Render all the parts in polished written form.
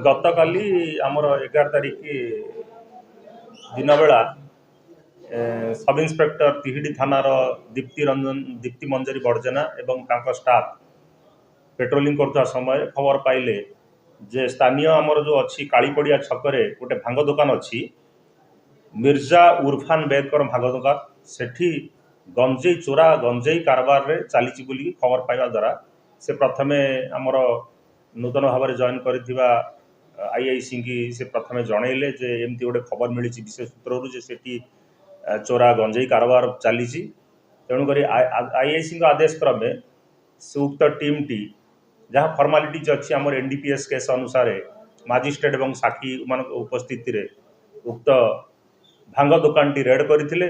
गतकाली आमर 11 तारिख दिन बेला सब इन्स्पेक्टर तिहिडी थानार दीप्ति मंजरी बड़जेना एवं तांका स्टाफ पेट्रोलिंग करता समय खबर पाइले जे स्थानीय आमर जो अच्छी कालीपड़िया छकरे गोटे भांग दुकान अच्छी मिर्जा उर्फान बेगर भांग दुकान सेठी गंजेई चोरा गंजेई कारबार रे चली बोली खबर पाइबा द्वारा से प्रथमे आमर नूतन भाव में जॉइन कर आईआईसी की से प्रथमे जनइले जे एमती गोटे खबर मिली विशेष सूत्रु जे सेठी चोरा गंजेई कारबार चली तेणुक आईआईसी आदेश क्रमे से उक्त टीम टी जहाँ फर्मालिटीज अच्छी आम एनडीपीएस केस अनुसार मजिस्ट्रेट और साक्षी मान उपस्थित उक्त भांग दुकान टी रेड करथिले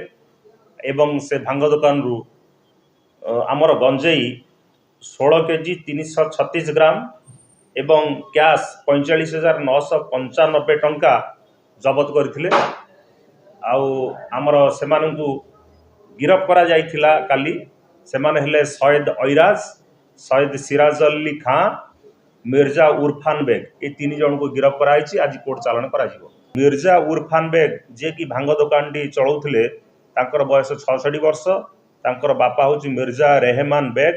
एवं से भांग दुकान रु आमर गंजेई 16 केजी 336 ग्राम एवं कैश 45,995 टंका जबत करथिले। आमर सेमानंकु गिरफ करा जाइथिला काली सेमाने हेले सैयद ऐराज सैयद सिराज अली खां मिर्जा उर्फान बेग ये 3 जन को गिरफ कराई आज कोर्ट चालान करा जिवो। मिर्जा उर्फान बेग जे कि भांग दुकान टी चलाउथिले तांकर बयस 66 वर्ष तांकर बापा होची मिर्जा रेहमान बेग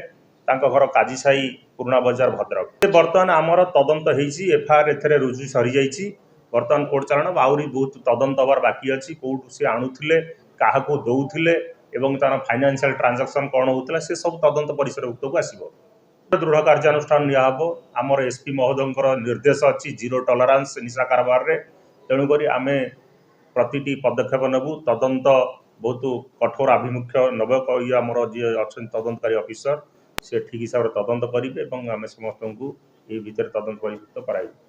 तांकर घर काजीसाई पुराना बाजार भद्रक। बर्तमान आमर तदंत होईची एफआईआर एथरे रुजु सरी जाइची बर्तमान कोर्ट चालान आउरी बहुत तदंत हबार बाकी अच्छी कोर्ट से आणुथिले काहाको दउथिले एवं तार फाइनेंशियल ट्रांजैक्शन कौन होता से सब तदंत परिसर उक्त को आसो दृढ़ कार्यानुष्ठान नियाहब आमर एसपी महोदय निर्देश अच्छी जीरो टॉलरेंस निशा कारबार रे तेणुक आम प्रति पदक्षेप नेबू तदंत बहुत कठोर आभिमुख्य नब ये आमर जी अच्छा तदंतकारी अफिसर से ठीक हिसाब से तदंत करेंगे आम समस्त को ये भितर तदंत परिभुक्त कराइबू।